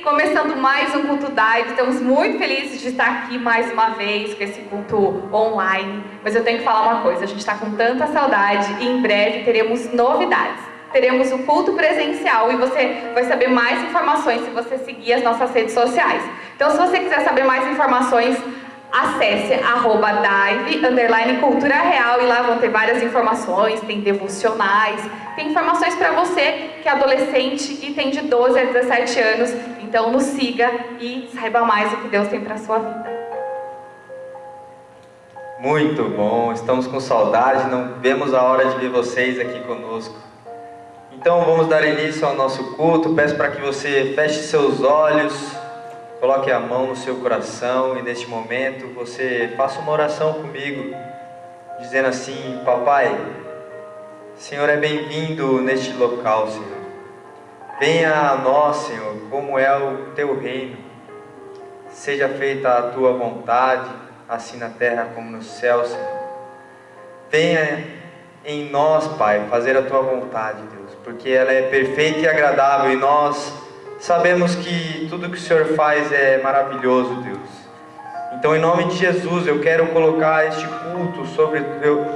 começando mais um culto Dive. Estamos muito felizes de estar aqui mais uma vez com esse culto online. Mas eu tenho que falar uma coisa, a gente está com tanta saudade e em breve teremos novidades. Teremos o culto presencial e você vai saber mais informações se você seguir as nossas redes sociais. Então, se você quiser saber mais informações, acesse @dive_cultura real e lá vão ter várias informações, tem devocionais, tem informações para você que é adolescente e tem de 12 a 17 anos. Então nos siga e saiba mais o que Deus tem para a sua vida. Muito bom, estamos com saudade, não vemos a hora de ver vocês aqui conosco. Então vamos dar início ao nosso culto. Peço para que você feche seus olhos, coloque a mão no seu coração e neste momento você faça uma oração comigo, dizendo assim: Papai, Senhor é bem-vindo neste local, Senhor. Venha a nós, Senhor, como é o Teu reino. Seja feita a Tua vontade, assim na terra como no céu, Senhor. Venha em nós, Pai, fazer a Tua vontade, Deus, porque ela é perfeita e agradável e nós sabemos que tudo que o Senhor faz é maravilhoso, Deus. Então, em nome de Jesus, eu quero colocar este culto sobre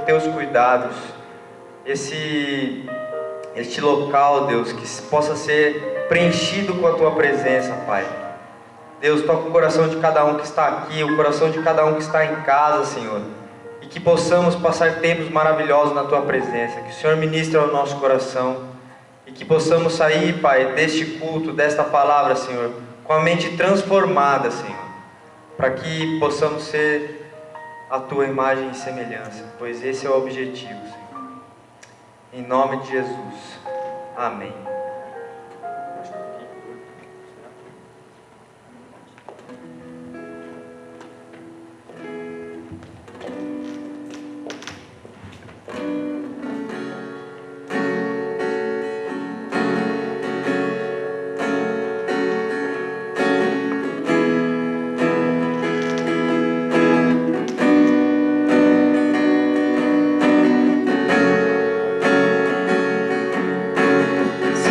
Teus cuidados. Este local, Deus, que possa ser preenchido com a Tua presença, Pai. Deus, toca o coração de cada um que está aqui, o coração de cada um que está em casa, Senhor. E que possamos passar tempos maravilhosos na Tua presença. Que o Senhor ministre ao nosso coração. E que possamos sair, Pai, deste culto, desta palavra, Senhor, com a mente transformada, Senhor. Para que possamos ser a Tua imagem e semelhança. Pois esse é o objetivo, Senhor. Em nome de Jesus. Amém. Se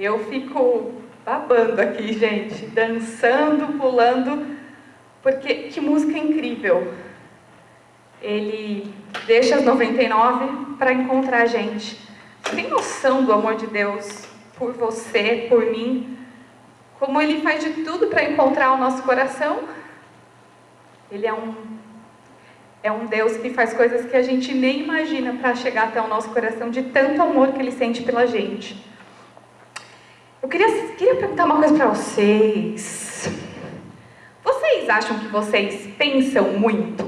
Eu fico babando aqui, gente, dançando, pulando, porque que música incrível. Ele deixa as 99 para encontrar a gente. Você tem noção do amor de Deus por você, por mim? Como Ele faz de tudo para encontrar o nosso coração? Ele é um Deus que faz coisas que a gente nem imagina para chegar até o nosso coração, de tanto amor que Ele sente pela gente. Eu queria perguntar uma coisa para vocês. Vocês acham que vocês pensam muito?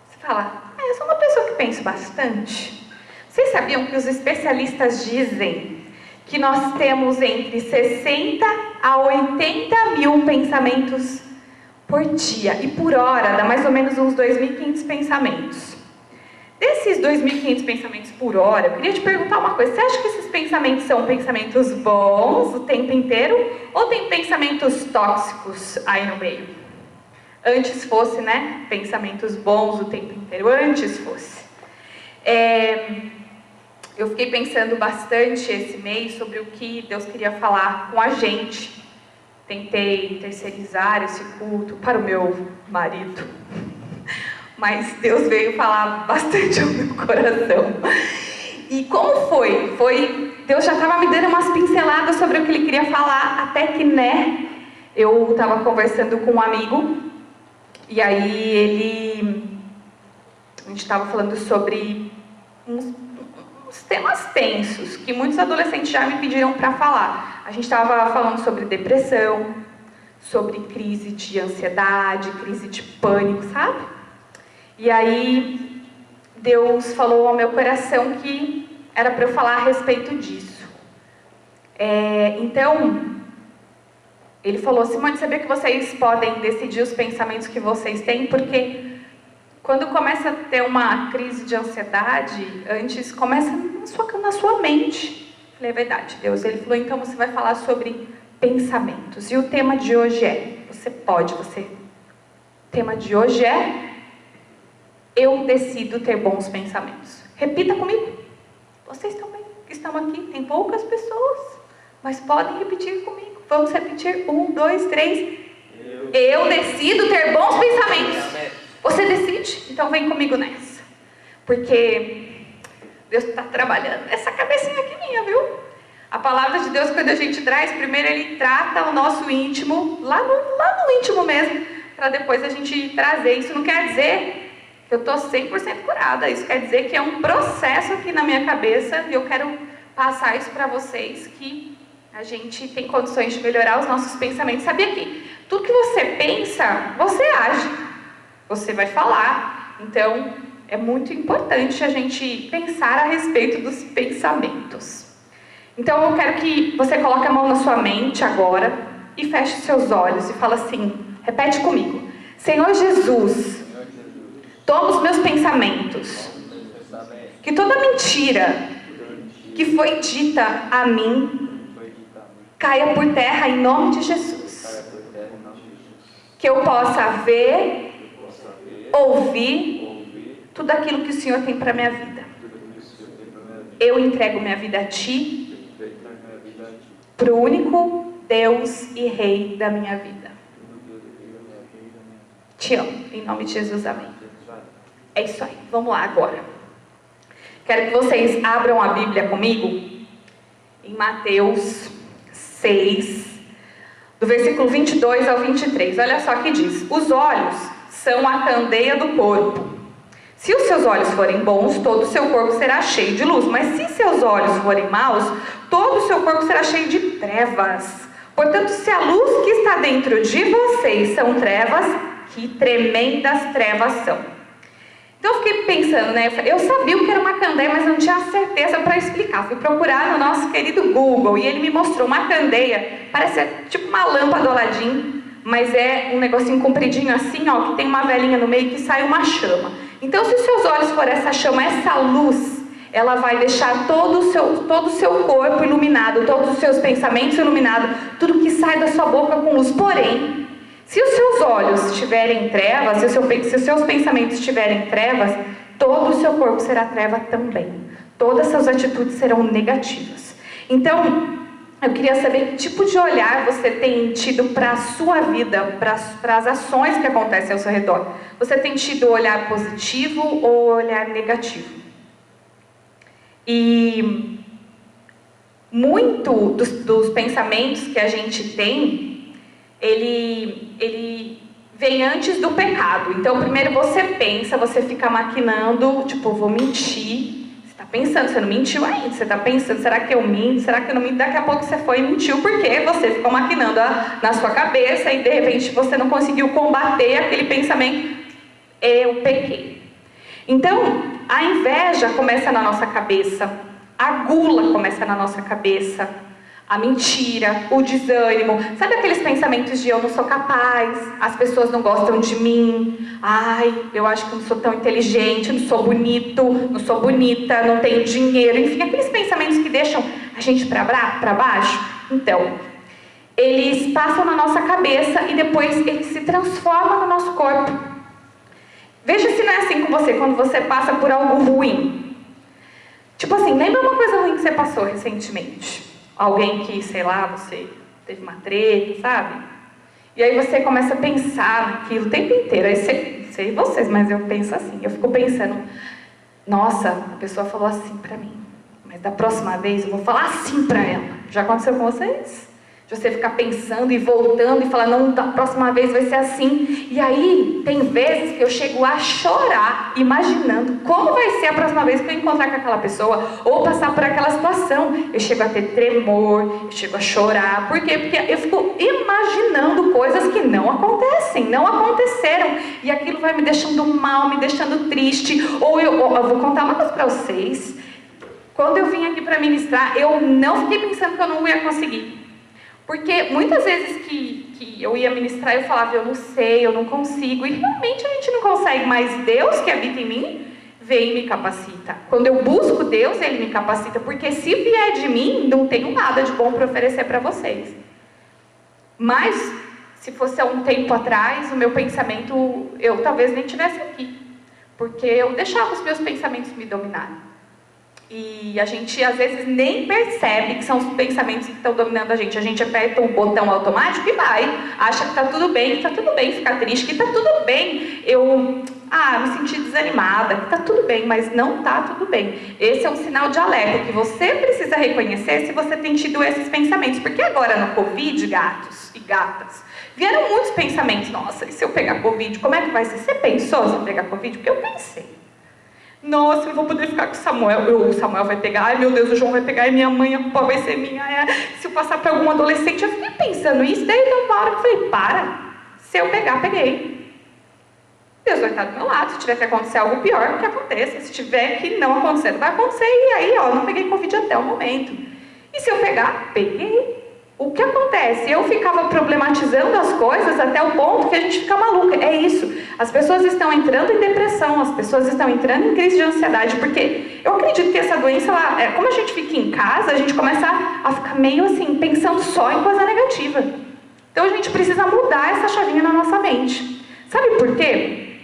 Você fala, eu sou uma pessoa que penso bastante. Vocês sabiam que os especialistas dizem que nós temos entre 60 a 80 mil pensamentos por dia e por hora, dá mais ou menos uns 2.500 pensamentos. Desses 2.500 pensamentos por hora, eu queria te perguntar uma coisa. Você acha que esses pensamentos são pensamentos bons o tempo inteiro? Ou tem pensamentos tóxicos aí no meio? Antes fosse, né? Pensamentos bons o tempo inteiro. Antes fosse. Eu fiquei pensando bastante esse mês sobre o que Deus queria falar com a gente. Tentei terceirizar esse culto para o meu marido. Mas Deus veio falar bastante ao meu coração. E como foi? Deus já estava me dando umas pinceladas sobre o que Ele queria falar, até que, eu estava conversando com um amigo, e aí a gente estava falando sobre uns temas tensos, que muitos adolescentes já me pediram para falar. A gente estava falando sobre depressão, sobre crise de ansiedade, crise de pânico, sabe? E aí, Deus falou ao meu coração que era para eu falar a respeito disso. Então, Ele falou, Simone, sabia que vocês podem decidir os pensamentos que vocês têm? Porque quando começa a ter uma crise de ansiedade, antes começa na sua mente. Eu falei, é verdade, Deus. Ele falou, então você vai falar sobre pensamentos. E o tema de hoje o tema de hoje é... Eu decido ter bons pensamentos. Repita comigo. Vocês também que estão aqui, tem poucas pessoas, mas podem repetir comigo. Vamos repetir. 1, 2, 3. Eu decido ter bons pensamentos. Você decide? Então vem comigo nessa. Porque Deus está trabalhando nessa cabecinha aqui minha, viu? A palavra de Deus, quando a gente traz, primeiro Ele trata o nosso íntimo, lá no íntimo mesmo, para depois a gente trazer. Isso não quer dizer que eu estou 100% curada. Isso quer dizer que é um processo aqui na minha cabeça e eu quero passar isso para vocês, que a gente tem condições de melhorar os nossos pensamentos. Sabia que tudo que você pensa, você age. Você vai falar. Então, é muito importante a gente pensar a respeito dos pensamentos. Então, eu quero que você coloque a mão na sua mente agora e feche seus olhos e fala assim, repete comigo. Senhor Jesus, toma os meus pensamentos, que toda mentira que foi dita a mim caia por terra em nome de Jesus. Que eu possa ver, ouvir tudo aquilo que o Senhor tem para a minha vida. Eu entrego minha vida a Ti, para o único Deus e Rei da minha vida. Te amo, em nome de Jesus, amém. É isso aí, vamos lá agora. Quero que vocês abram a Bíblia comigo em Mateus 6, do versículo 22 ao 23. Olha só o que diz. Os olhos são a candeia do corpo. Se os seus olhos forem bons, todo o seu corpo será cheio de luz. Mas se seus olhos forem maus, todo o seu corpo será cheio de trevas. Portanto, se a luz que está dentro de vocês são trevas, que tremendas trevas são. Então eu fiquei pensando, eu sabia o que era uma candeia, mas não tinha certeza para explicar. Fui procurar no nosso querido Google e ele me mostrou uma candeia, parece tipo uma lâmpada Aladim, mas é um negocinho compridinho assim, ó, que tem uma velinha no meio que sai uma chama. Então, se os seus olhos forem essa chama, essa luz, ela vai deixar todo o seu corpo iluminado, todos os seus pensamentos iluminados, tudo que sai da sua boca com luz. Porém, se os seus olhos estiverem em trevas, se os seus pensamentos estiverem em trevas, todo o seu corpo será treva também. Todas as suas atitudes serão negativas. Então, Eu queria saber que tipo de olhar você tem tido para a sua vida, para as ações que acontecem ao seu redor. Você tem tido olhar positivo ou olhar negativo? E muito dos pensamentos que a gente tem, ele vem antes do pecado. Então, primeiro você pensa, você fica maquinando, tipo, vou mentir. Você está pensando, você não mentiu ainda. Você está pensando, será que eu minto? Será que eu não minto? Daqui a pouco você foi e mentiu, porque você ficou maquinando na sua cabeça e, de repente, você não conseguiu combater aquele pensamento. Eu pequei. Então, a inveja começa na nossa cabeça. A gula começa na nossa cabeça. A mentira, o desânimo. Sabe aqueles pensamentos de eu não sou capaz, as pessoas não gostam de mim, ai, eu acho que eu não sou tão inteligente, não sou bonito, não sou bonita, não tenho dinheiro, enfim, aqueles pensamentos que deixam a gente para baixo. Então, eles passam na nossa cabeça e depois eles se transformam no nosso corpo. Veja se não é assim com você quando você passa por algo ruim. Tipo assim, lembra uma coisa ruim que você passou recentemente? Alguém que, sei lá, você teve uma treta, sabe? E aí você começa a pensar naquilo o tempo inteiro. Aí sei vocês, mas eu penso assim. Eu fico pensando, nossa, a pessoa falou assim pra mim, mas da próxima vez eu vou falar assim pra ela. Já aconteceu com vocês? De você ficar pensando e voltando e falar, não, da próxima vez vai ser assim. E aí, tem vezes que eu chego a chorar, imaginando como vai ser a próxima vez que eu encontrar com aquela pessoa, ou passar por aquela situação. Eu chego a ter tremor, eu chego a chorar. Por quê? Porque eu fico imaginando coisas que não acontecem, não aconteceram. E aquilo vai me deixando mal, me deixando triste. Ou eu vou contar uma coisa pra vocês. Quando eu vim aqui para ministrar, eu não fiquei pensando que eu não ia conseguir. Porque muitas vezes que eu ia ministrar, eu falava, eu não sei, eu não consigo. E realmente a gente não consegue, mas Deus que habita em mim, vem e me capacita. Quando eu busco Deus, Ele me capacita. Porque se vier de mim, não tenho nada de bom para oferecer para vocês. Mas, se fosse há um tempo atrás, o meu pensamento, eu talvez nem estivesse aqui. Porque eu deixava os meus pensamentos me dominarem. E a gente às vezes nem percebe que são os pensamentos que estão dominando a gente. A gente aperta um botão automático e vai, acha que está tudo bem, ficar triste, que está tudo bem. Me senti desanimada, que está tudo bem, mas não está tudo bem. Esse é um sinal de alerta que você precisa reconhecer se você tem tido esses pensamentos. Porque agora no Covid, gatos e gatas, vieram muitos pensamentos. Nossa, e se eu pegar Covid, como é que vai ser? Você pensou se eu pegar Covid? Porque eu pensei. Nossa, eu não vou poder ficar com o Samuel. O Samuel vai pegar, ai meu Deus, o João vai pegar, e minha mãe, a culpa vai ser minha. Se eu passar para algum adolescente, eu fiquei pensando isso, daí deu uma hora que eu falei, se eu pegar, peguei. Deus vai estar do meu lado, se tiver que acontecer algo pior, que aconteça. Se tiver que não acontecer, vai acontecer, e aí, não peguei Covid até o momento. E se eu pegar, peguei. O que acontece? Eu ficava problematizando as coisas até o ponto que a gente fica maluca. É isso. As pessoas estão entrando em depressão, as pessoas estão entrando em crise de ansiedade, porque eu acredito que essa doença, como a gente fica em casa, a gente começa a ficar meio assim, pensando só em coisa negativa. Então a gente precisa mudar essa chavinha na nossa mente. Sabe por quê?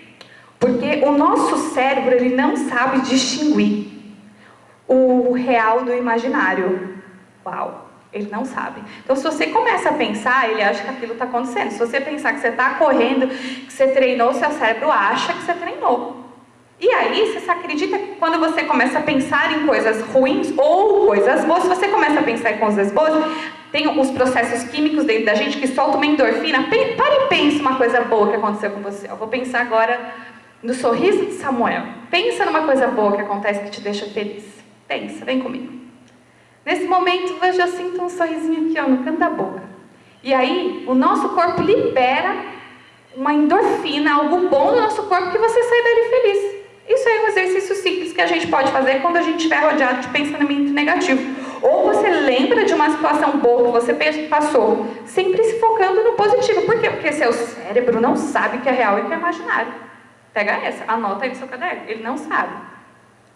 Porque o nosso cérebro, ele não sabe distinguir o real do imaginário. Uau! Ele não sabe. Então, se você começa a pensar, ele acha que aquilo está acontecendo. Se você pensar que você está correndo, que você treinou, seu cérebro acha que você treinou. E aí, você acredita que quando você começa a pensar em coisas ruins ou coisas boas, se você começa a pensar em coisas boas, tem os processos químicos dentro da gente que soltam uma endorfina. Para e pensa uma coisa boa que aconteceu com você. Eu vou pensar agora no sorriso de Samuel. Pensa numa coisa boa que acontece que te deixa feliz. Pensa, vem comigo. Nesse momento, eu já sinto um sorrisinho aqui, no canto da boca. E aí, o nosso corpo libera uma endorfina, algo bom no nosso corpo, que você sai dali feliz. Isso é um exercício simples que a gente pode fazer quando a gente estiver rodeado de pensamento negativo. Ou você lembra de uma situação boa que você passou, sempre se focando no positivo. Por quê? Porque seu cérebro não sabe o que é real e o que é imaginário. Pega essa, anota aí no seu caderno. Ele não sabe.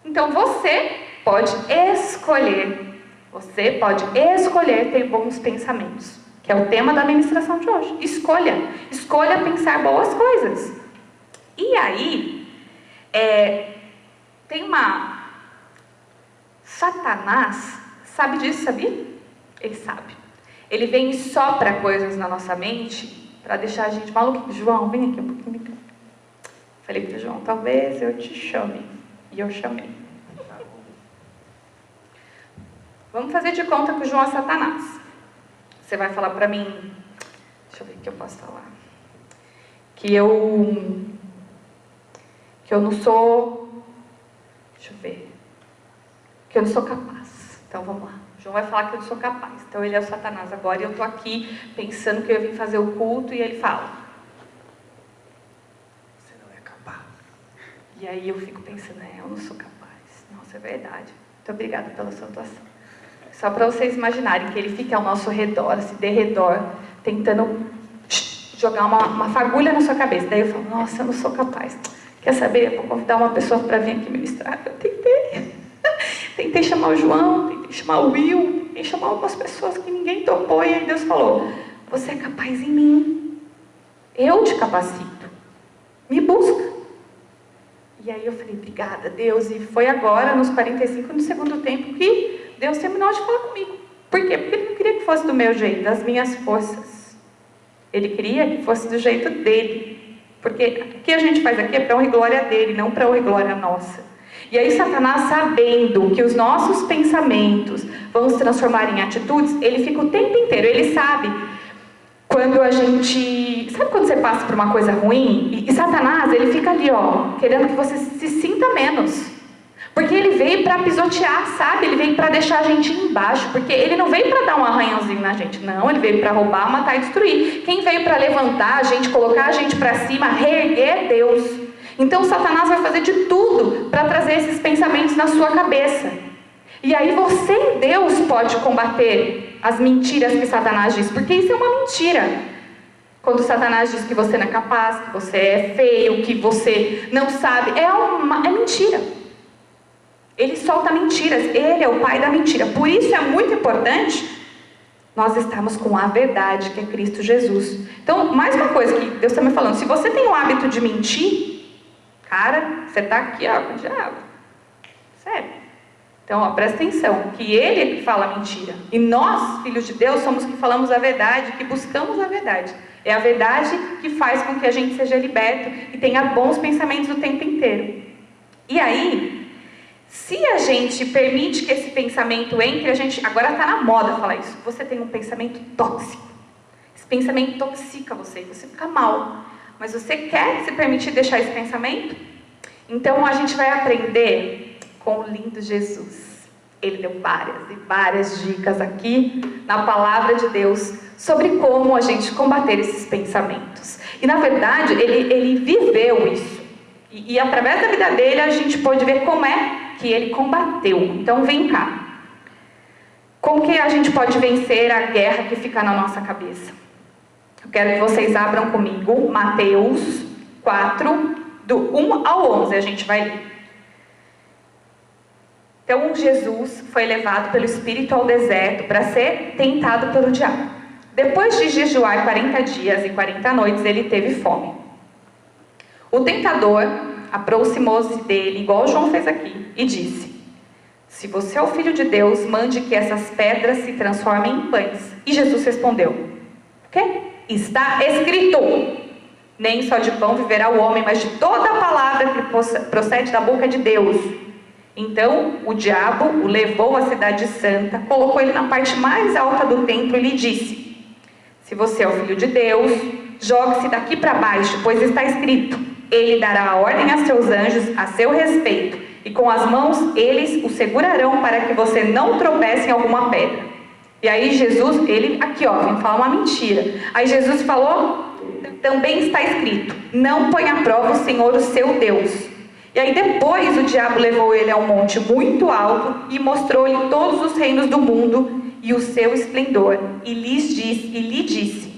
Então, você pode escolher. Você pode escolher ter bons pensamentos, que é o tema da ministração de hoje. Escolha pensar boas coisas. E aí, tem Satanás, sabe disso, sabia? Ele sabe. Ele vem e sopra coisas na nossa mente para deixar a gente maluco. João, vem aqui um pouquinho. Falei para o João, talvez eu te chame. E eu chamei. Vamos fazer de conta que o João é Satanás. Você vai falar para mim, deixa eu ver o que eu posso falar. Que eu não sou, deixa eu ver, que eu não sou capaz. Então vamos lá. O João vai falar que eu não sou capaz. Então ele é o Satanás agora e eu estou aqui pensando que eu ia vir fazer o culto e ele fala: você não é capaz. E aí eu fico pensando, eu não sou capaz. Nossa, é verdade. Muito obrigada pela sua atuação. Só para vocês imaginarem que ele fica ao nosso redor, assim, de redor, tentando jogar uma fagulha na sua cabeça. Daí eu falo, nossa, eu não sou capaz. Quer saber? Eu vou convidar uma pessoa para vir aqui ministrar. Eu tentei. Tentei chamar o João, tentei chamar o Will, tentei chamar algumas pessoas que ninguém topou. E aí Deus falou, você é capaz em mim. Eu te capacito. Me busca. E aí eu falei, obrigada, Deus. E foi agora, nos 45 do segundo tempo, que Deus terminou de falar comigo. Por quê? Porque Ele não queria que fosse do meu jeito, das minhas forças. Ele queria que fosse do jeito dele. Porque o que a gente faz aqui é para honra e glória dele, não para honra e glória nossa. E aí Satanás, sabendo que os nossos pensamentos vão se transformar em atitudes, ele fica o tempo inteiro, ele sabe quando a gente... Sabe quando você passa por uma coisa ruim? E Satanás, ele fica ali, querendo que você se sinta menos. Porque ele veio para pisotear, sabe? Ele veio para deixar a gente embaixo. Porque ele não veio para dar um arranhãozinho na gente. Não, ele veio para roubar, matar e destruir. Quem veio para levantar a gente, colocar a gente para cima, reerguer é Deus. Então Satanás vai fazer de tudo para trazer esses pensamentos na sua cabeça. E aí você em Deus pode combater as mentiras que Satanás diz. Porque isso é uma mentira. Quando Satanás diz que você não é capaz, que você é feio, que você não sabe, é mentira. Ele solta mentiras, ele é o pai da mentira. Por isso é muito importante nós estarmos com a verdade, que é Cristo Jesus. Então, mais uma coisa que Deus está me falando, se você tem o hábito de mentir, cara, você está aqui, com o diabo. Sério. Então, presta atenção, que ele é que fala a mentira. E nós, filhos de Deus, somos que falamos a verdade, que buscamos a verdade. É a verdade que faz com que a gente seja liberto e tenha bons pensamentos o tempo inteiro. E aí, se a gente permite que esse pensamento entre, a gente... Agora está na moda falar isso. Você tem um pensamento tóxico. Esse pensamento intoxica você fica mal. Mas você quer se permitir deixar esse pensamento? Então, a gente vai aprender com o lindo Jesus. Ele deu várias e várias dicas aqui na palavra de Deus sobre como a gente combater esses pensamentos. E na verdade, ele viveu isso. E através da vida dele, a gente pode ver como é que ele combateu. Então vem cá. Como que a gente pode vencer a guerra que fica na nossa cabeça? Eu quero que vocês abram comigo Mateus 4, do 1 ao 11. A gente vai ler. Então Jesus foi levado pelo Espírito ao deserto para ser tentado pelo diabo. Depois de jejuar 40 dias e 40 noites, ele teve fome. O tentador aproximou-se dele, igual o João fez aqui, e disse: se você é o Filho de Deus, mande que essas pedras se transformem em pães. E Jesus respondeu: o quê? Está escrito: nem só de pão viverá o homem, mas de toda a palavra que procede da boca de Deus. Então o diabo o levou à cidade santa, colocou ele na parte mais alta do templo e lhe disse: se você é o Filho de Deus, jogue-se daqui para baixo, pois está escrito: ele dará a ordem a seus anjos a seu respeito, e com as mãos eles o segurarão para que você não tropece em alguma pedra. E aí Jesus, vem falar uma mentira. Aí Jesus falou: também está escrito: não ponha à prova o Senhor, o seu Deus. E aí depois o diabo levou ele a um monte muito alto e mostrou-lhe todos os reinos do mundo e o seu esplendor. E lhe disse: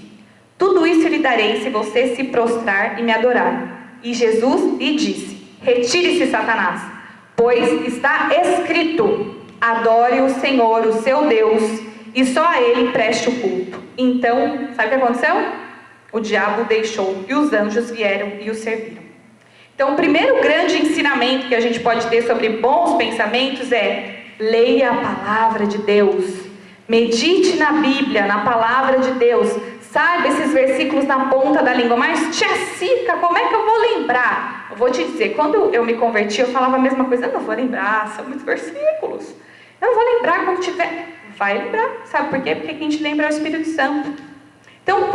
tudo isso lhe darei se você se prostrar e me adorar. E Jesus lhe disse: retire-se, Satanás, pois está escrito: adore o Senhor, o seu Deus, e só a ele preste o culto. Então, sabe o que aconteceu? O diabo o deixou e os anjos vieram e o serviram. Então, o primeiro grande ensinamento que a gente pode ter sobre bons pensamentos é: leia a palavra de Deus. Medite na Bíblia, na palavra de Deus. Saiba esses versículos na ponta da língua. Mas tia Cica, como é que eu vou lembrar? Eu vou te dizer, quando eu me converti, eu falava a mesma coisa. Eu não vou lembrar, são muitos versículos. Eu não vou lembrar quando tiver. Vai lembrar, sabe por quê? Porque quem te lembra é o Espírito Santo. Então,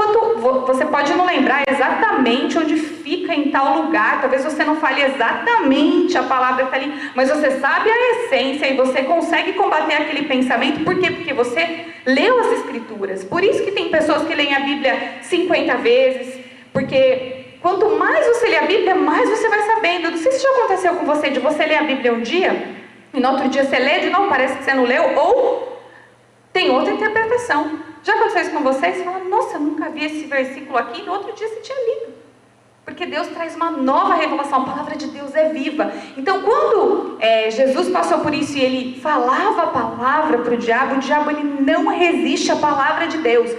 você pode não lembrar exatamente onde fica em tal lugar, talvez você não fale exatamente a palavra que está ali, mas você sabe a essência e você consegue combater aquele pensamento. Por quê? Porque você leu as Escrituras. Por isso que tem pessoas que leem a Bíblia 50 vezes, porque quanto mais você lê a Bíblia, mais você vai sabendo. Não sei se já aconteceu com você, de você ler a Bíblia um dia, e no outro dia você lê de novo, parece que você não leu, ou tem outra interpretação. Já aconteceu isso com vocês? Você fala, nossa, eu nunca vi esse versículo aqui, e no outro dia você tinha lido. Porque Deus traz uma nova revelação, a palavra de Deus é viva. Então, quando Jesus passou por isso e ele falava a palavra para o diabo ele não resiste à palavra de Deus.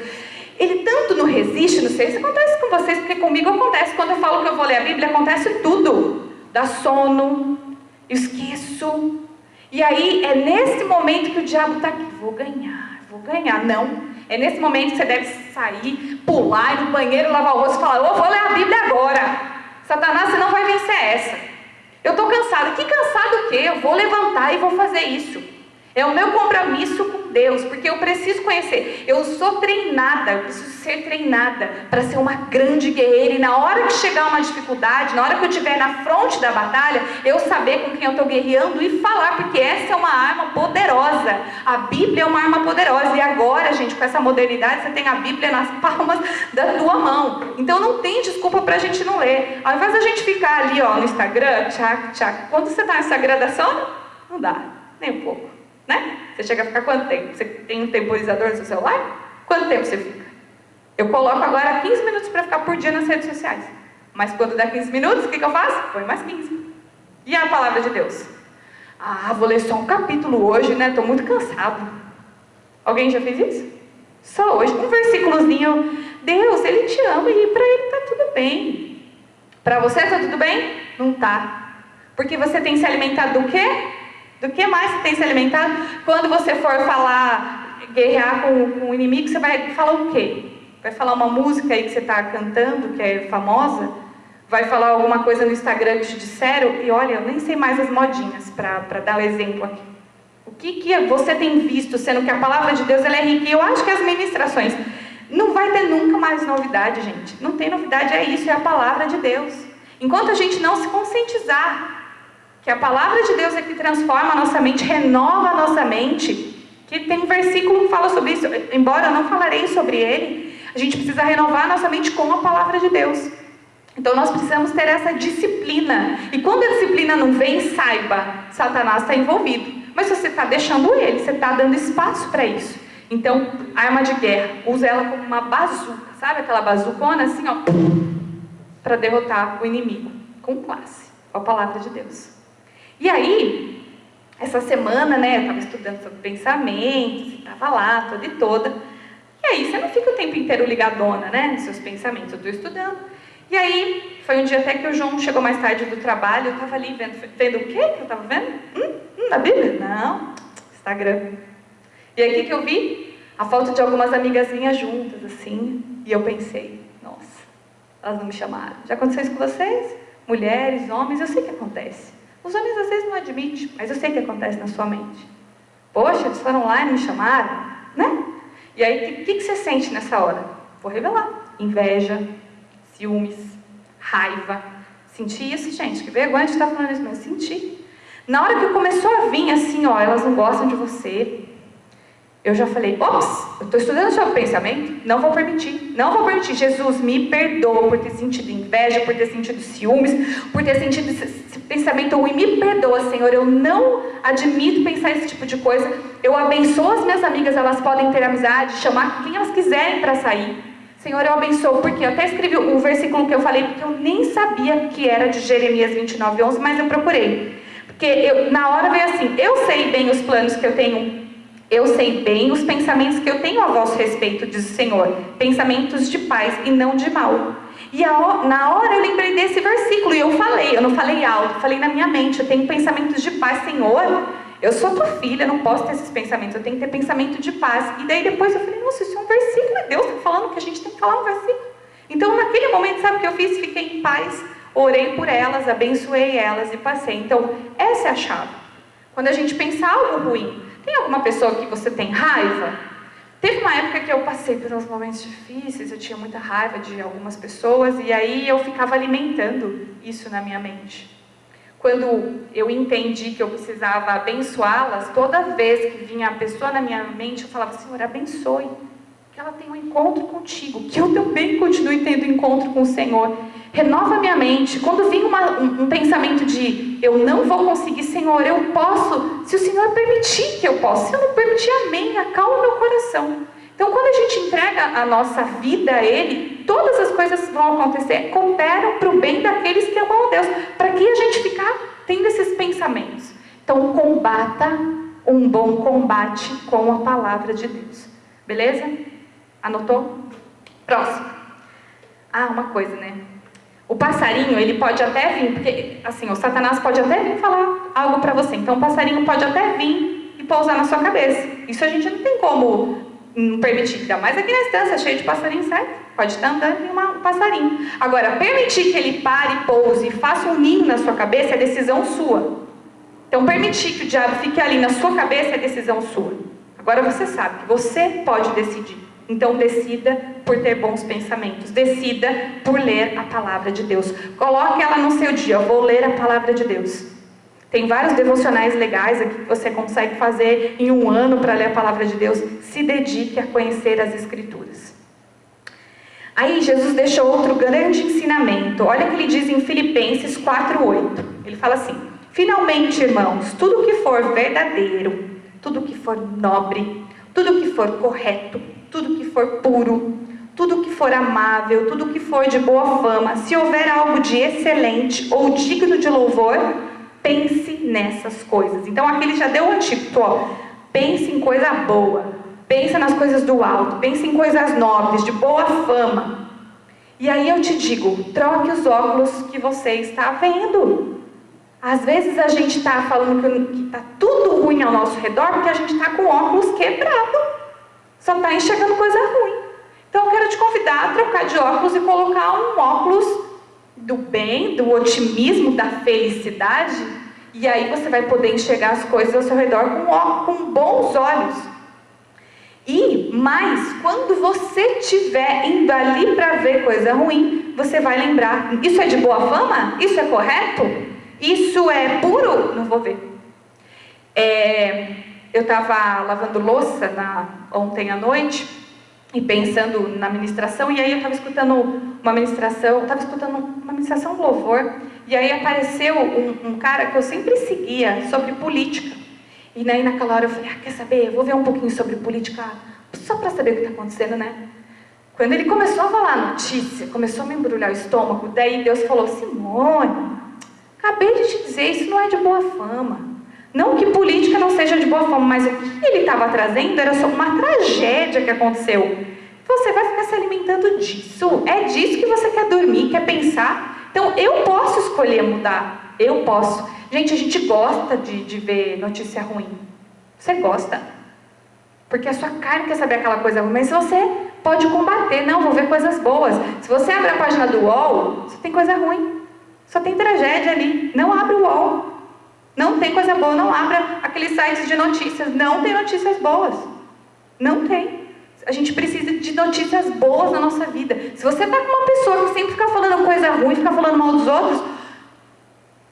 Ele tanto não resiste, não sei se acontece com vocês, porque comigo acontece. Quando eu falo que eu vou ler a Bíblia, acontece tudo. Dá sono, esqueço. E aí, é nesse momento que o diabo está aqui, vou ganhar. Não. É nesse momento que você deve sair, pular, ir no banheiro, lavar o rosto e falar, eu vou ler a Bíblia agora. Satanás, você não vai vencer essa. Eu estou cansada. Que cansado o quê? Eu vou levantar e vou fazer isso. É o meu compromisso com Deus, porque eu preciso conhecer. Eu sou treinada, eu preciso ser treinada para ser uma grande guerreira. E na hora que chegar uma dificuldade, na hora que eu estiver na fronte da batalha, eu saber com quem eu estou guerreando e falar, porque essa é uma arma poderosa. A Bíblia é uma arma poderosa. E agora, gente, com essa modernidade, você tem a Bíblia nas palmas da tua mão. Então não tem desculpa para a gente não ler. Ao invés da gente ficar ali no Instagram, tchac. Quando você está no Instagram, dá sono? Não dá, nem um pouco. Né? Você chega a ficar quanto tempo? Você tem um temporizador no seu celular? Quanto tempo você fica? Eu coloco agora 15 minutos para ficar por dia nas redes sociais. Mas quando dá 15 minutos, o que eu faço? Põe mais 15. E a palavra de Deus? Vou ler só um capítulo hoje, né? Estou muito cansado. Alguém já fez isso? Só hoje. Um versículozinho. Deus, Ele te ama e para Ele está tudo bem. Para você está tudo bem? Não está. Porque você tem se alimentado do quê? Do que mais você tem se alimentado? Quando você for guerrear com o inimigo, você vai falar o quê? Vai falar uma música aí que você está cantando, que é famosa? Vai falar alguma coisa no Instagram que te disseram? E olha, eu nem sei mais as modinhas para dar o exemplo aqui. O que você tem visto, sendo que a palavra de Deus ela é rica? E eu acho que as ministrações não vai ter nunca mais novidade, gente. Não tem novidade, é isso, é a palavra de Deus. Enquanto a gente não se conscientizar que a palavra de Deus é que transforma a nossa mente, renova a nossa mente, que tem um versículo que fala sobre isso, embora eu não falarei sobre ele, a gente precisa renovar a nossa mente com a palavra de Deus. Então nós precisamos ter essa disciplina, e quando a disciplina não vem, saiba, Satanás está envolvido, mas você está deixando ele, você está dando espaço para isso. Então, arma de guerra, usa ela como uma bazuca, sabe aquela bazucona assim, para derrotar o inimigo, com classe, com a palavra de Deus. E aí, essa semana, eu estava estudando sobre pensamentos, estava lá, toda e toda. E aí, você não fica o tempo inteiro ligadona, nos seus pensamentos. Eu estou estudando. E aí, foi um dia até que o João chegou mais tarde do trabalho, eu estava ali vendo o quê que eu estava vendo? Na Bíblia? Não, Instagram. E aí, o que eu vi? A foto de algumas amigas minhas juntas, assim. E eu pensei, nossa, elas não me chamaram. Já aconteceu isso com vocês? Mulheres, homens, eu sei que acontece. Os homens às vezes não admitem, mas eu sei que acontece na sua mente. Poxa, eles foram lá e me chamaram, né? E aí, o que você sente nessa hora? Vou revelar. Inveja, ciúmes, raiva. Senti isso, gente. Que vergonha de estar falando isso, mas senti. Na hora que começou a vir assim, elas não gostam de você. Eu já falei, ops, eu estou estudando sobre pensamento, não vou permitir. Jesus, me perdoa por ter sentido inveja, por ter sentido ciúmes, por ter sentido esse pensamento ruim. Me perdoa, Senhor, eu não admito pensar esse tipo de coisa. Eu abençoo as minhas amigas, elas podem ter amizade, chamar quem elas quiserem para sair. Senhor, eu abençoo, porque eu até escrevi o versículo que eu falei, porque eu nem sabia que era de Jeremias 29:11, mas eu procurei. Porque na hora veio assim, eu sei bem os planos que eu tenho. Eu sei bem os pensamentos que eu tenho a vosso respeito, diz o Senhor. Pensamentos de paz e não de mal. E na hora eu lembrei desse versículo e eu não falei alto, falei na minha mente. Eu tenho pensamentos de paz, Senhor. eu sou tua filha, não posso ter esses pensamentos, eu tenho que ter pensamento de paz. E daí depois eu falei, nossa, isso é um versículo, é Deus está falando que a gente tem que falar um versículo. Então naquele momento, sabe o que eu fiz? Fiquei em paz, orei por elas, abençoei elas e passei. Então essa é a chave. Quando a gente pensa algo ruim, tem alguma pessoa que você tem raiva? Teve uma época que eu passei por uns momentos difíceis, eu tinha muita raiva de algumas pessoas, e aí eu ficava alimentando isso na minha mente. Quando eu entendi que eu precisava abençoá-las, toda vez que vinha a pessoa na minha mente, eu falava, Senhor, abençoe, que ela tenha um encontro contigo, que eu também continue tendo encontro com o Senhor. Renova minha mente. Quando vinha um pensamento de, eu não vou conseguir, Senhor, eu posso, se o Senhor permitir que eu possa. Se eu não permitir, amém, acalma meu coração. Então, quando a gente entrega a nossa vida a Ele, todas as coisas vão acontecer, cooperam para o bem daqueles que amam a Deus, para que a gente ficar tendo esses pensamentos. Então, combata um bom combate com a palavra de Deus. Beleza? Anotou? Próximo. Ah, uma coisa, né? O passarinho, ele pode até vir, porque, assim, o Satanás pode até vir falar algo para você. Então, o passarinho pode até vir e pousar na sua cabeça. Isso a gente não tem como permitir. Ainda mais aqui na estância, cheio de passarinho, certo? Pode estar andando em um passarinho. Agora, permitir que ele pare, pouse e faça um ninho na sua cabeça é decisão sua. Então, permitir que o diabo fique ali na sua cabeça é decisão sua. Agora você sabe que você pode decidir. Então decida por ter bons pensamentos, decida por ler a palavra de Deus. Coloque ela no seu dia, eu vou ler a palavra de Deus. Tem vários devocionais legais aqui que você consegue fazer em um ano para ler a palavra de Deus. Se dedique a conhecer as Escrituras. Aí Jesus deixou outro grande ensinamento. Olha o que ele diz em Filipenses 4:8. Ele fala assim, finalmente, irmãos, tudo que for verdadeiro, tudo que for nobre, tudo que for correto, tudo que for puro, tudo que for amável, tudo que for de boa fama, se houver algo de excelente ou digno de louvor, pense nessas coisas. Então aqui ele já deu o antídoto, ó. Pense em coisa boa, pense nas coisas do alto, pense em coisas nobres, de boa fama. E aí eu te digo, troque os óculos que você está vendo. Às vezes a gente está falando que está tudo ruim ao nosso redor porque a gente está com o óculos quebrado. Só está enxergando coisa ruim. Então eu quero te convidar a trocar de óculos e colocar um óculos do bem, do otimismo, da felicidade. E aí você vai poder enxergar as coisas ao seu redor com bons olhos. E mais, quando você estiver indo ali para ver coisa ruim, você vai lembrar, isso é de boa fama? Isso é correto? Isso é puro? Não vou ver. Eu estava lavando louça ontem à noite e pensando na ministração, e aí eu estava escutando uma ministração louvor, e aí apareceu um cara que eu sempre seguia sobre política. E aí naquela hora eu falei, quer saber? Eu vou ver um pouquinho sobre política, só para saber o que está acontecendo, né? Quando ele começou a falar a notícia, começou a me embrulhar o estômago, daí Deus falou, Simone, acabei de te dizer, isso não é de boa fama. Não que política não seja de boa fama, mas o que ele estava trazendo era só uma tragédia que aconteceu. Você vai ficar se alimentando disso? É disso que você quer dormir, quer pensar? Então eu posso escolher mudar, eu posso. Gente, a gente gosta de ver notícia ruim. Você gosta? Porque a sua carne quer saber aquela coisa ruim, mas você pode combater. Não, vou ver coisas boas. Se você abre a página do UOL, só tem coisa ruim. Só tem tragédia ali. Não abre o UOL. Não tem coisa boa, não abra aqueles sites de notícias. Não tem notícias boas. Não tem. A gente precisa de notícias boas na nossa vida. Se você está com uma pessoa que sempre fica falando coisa ruim, fica falando mal dos outros,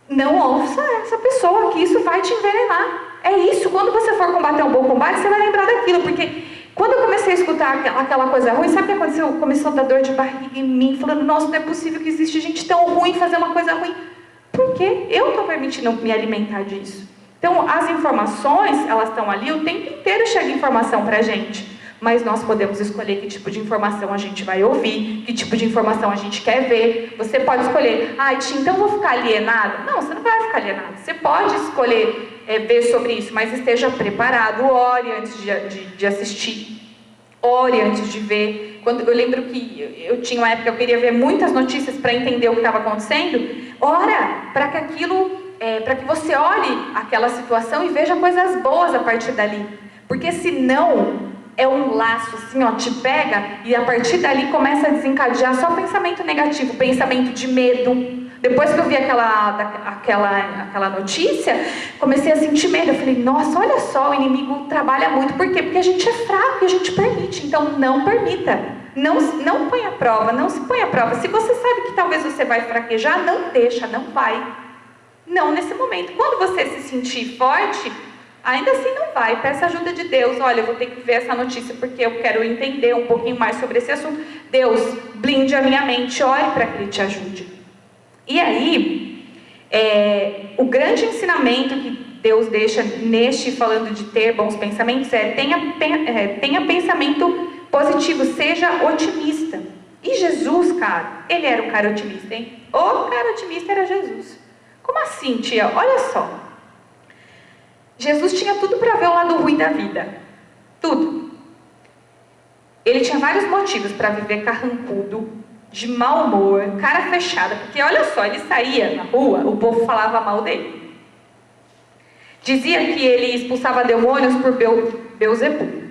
não ouça essa pessoa, que isso vai te envenenar. É isso. Quando você for combater um bom combate, você vai lembrar daquilo. Porque quando eu comecei a escutar aquela coisa ruim, sabe o que aconteceu? Começou a dar dor de barriga em mim, falando, nossa, não é possível que existe gente tão ruim fazer uma coisa ruim. Porque eu estou permitindo me alimentar disso. Então, as informações, elas estão ali, o tempo inteiro chega informação para a gente. Mas nós podemos escolher que tipo de informação a gente vai ouvir, que tipo de informação a gente quer ver. Você pode escolher, Tia, então eu vou ficar alienado? Não, você não vai ficar alienado. Você pode escolher ver sobre isso, mas esteja preparado, ore antes de assistir. Ore antes de ver. Eu lembro que eu tinha uma época que eu queria ver muitas notícias para entender o que estava acontecendo. Ora, para que aquilo para que você olhe aquela situação e veja coisas boas a partir dali. Porque senão é um laço assim, ó, te pega e a partir dali começa a desencadear só pensamento negativo, pensamento de medo. Depois que eu vi aquela notícia, comecei a sentir medo. Eu falei, nossa, olha só, o inimigo trabalha muito. Por quê? Porque a gente é fraco e a gente permite. Então não permita. Não ponha a prova, não se ponha a prova. Se você sabe que talvez você vai fraquejar, não deixa, não vai. Não nesse momento. Quando você se sentir forte, ainda assim não vai. Peça ajuda de Deus. Olha, eu vou ter que ver essa notícia porque eu quero entender um pouquinho mais sobre esse assunto. Deus, blinde a minha mente, ore para que Ele te ajude. E aí, o grande ensinamento que Deus deixa neste falando de ter bons pensamentos tenha pensamento positivo, seja otimista. E Jesus, cara, ele era um cara otimista, hein? O cara otimista era Jesus. Como assim, tia? Olha só. Jesus tinha tudo para ver o lado ruim da vida. Tudo. Ele tinha vários motivos para viver carrancudo, de mau humor, cara fechada. Porque olha só, ele saía na rua, o povo falava mal dele. Dizia que ele expulsava demônios por Beelzebub.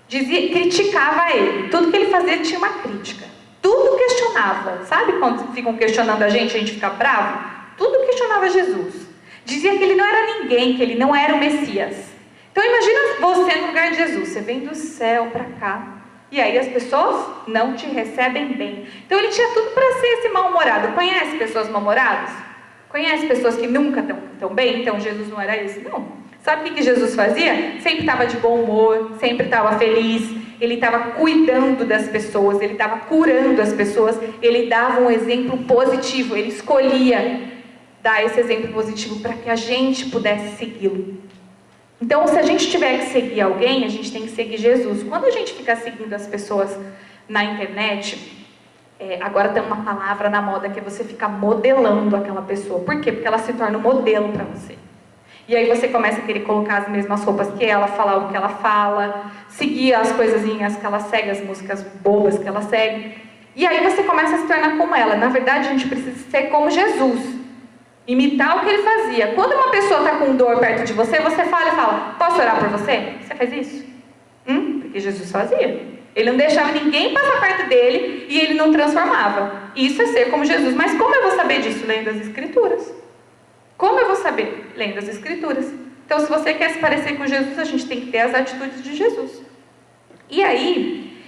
Criticava ele. Tudo que ele fazia tinha uma crítica. Tudo questionava. Sabe quando ficam questionando a gente fica bravo? Tudo questionava Jesus. Dizia que ele não era ninguém, que ele não era o Messias. Então imagina você no lugar de Jesus. Você vem do céu para cá. E aí as pessoas não te recebem bem. Então ele tinha tudo para ser esse mal-humorado. Conhece pessoas mal-humoradas? Conhece pessoas que nunca estão bem? Então Jesus não era esse? Não. Sabe o que Jesus fazia? Sempre estava de bom humor, sempre estava feliz. Ele estava cuidando das pessoas, ele estava curando as pessoas. Ele dava um exemplo positivo, ele escolhia dar esse exemplo positivo para que a gente pudesse segui-lo. Então, se a gente tiver que seguir alguém, a gente tem que seguir Jesus. Quando a gente fica seguindo as pessoas na internet, agora tem uma palavra na moda que é você ficar modelando aquela pessoa. Por quê? Porque ela se torna um modelo para você. E aí você começa a querer colocar as mesmas roupas que ela, falar o que ela fala, seguir as coisazinhas que ela segue, as músicas bobas que ela segue. E aí você começa a se tornar como ela. Na verdade, a gente precisa ser como Jesus. Imitar o que ele fazia. Quando uma pessoa está com dor perto de você, você fala, posso orar por você? Você faz isso? Porque Jesus fazia. Ele não deixava ninguém passar perto dele e ele não transformava. Isso é ser como Jesus. Mas como eu vou saber disso? Lendo as Escrituras. Como eu vou saber? Lendo as Escrituras. Então, se você quer se parecer com Jesus, a gente tem que ter as atitudes de Jesus. E aí,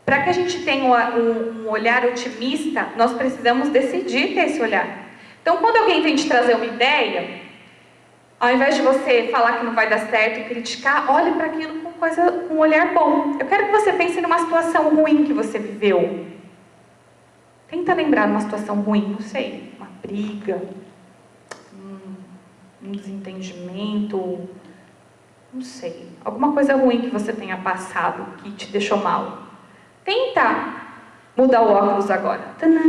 para que a gente tenha um olhar otimista, nós precisamos decidir ter esse olhar. Então, quando alguém vem te trazer uma ideia, ao invés de você falar que não vai dar certo, criticar, olhe para aquilo com um olhar bom. Eu quero que você pense numa situação ruim que você viveu. Tenta lembrar numa situação ruim, não sei, uma briga, um desentendimento, não sei, alguma coisa ruim que você tenha passado, que te deixou mal. Tenta mudar o óculos agora. Tadã!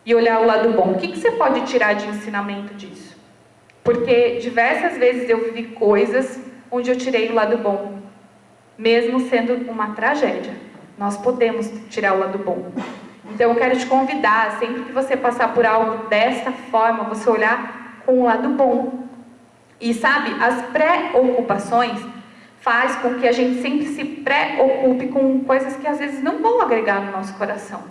E olhar o lado bom. O que você pode tirar de ensinamento disso? Porque diversas vezes eu vivi coisas onde eu tirei o lado bom. Mesmo sendo uma tragédia. Nós podemos tirar o lado bom. Então eu quero te convidar, sempre que você passar por algo dessa forma, você olhar com o lado bom. E sabe, as preocupações faz com que a gente sempre se preocupe com coisas que às vezes não vão agregar no nosso coração.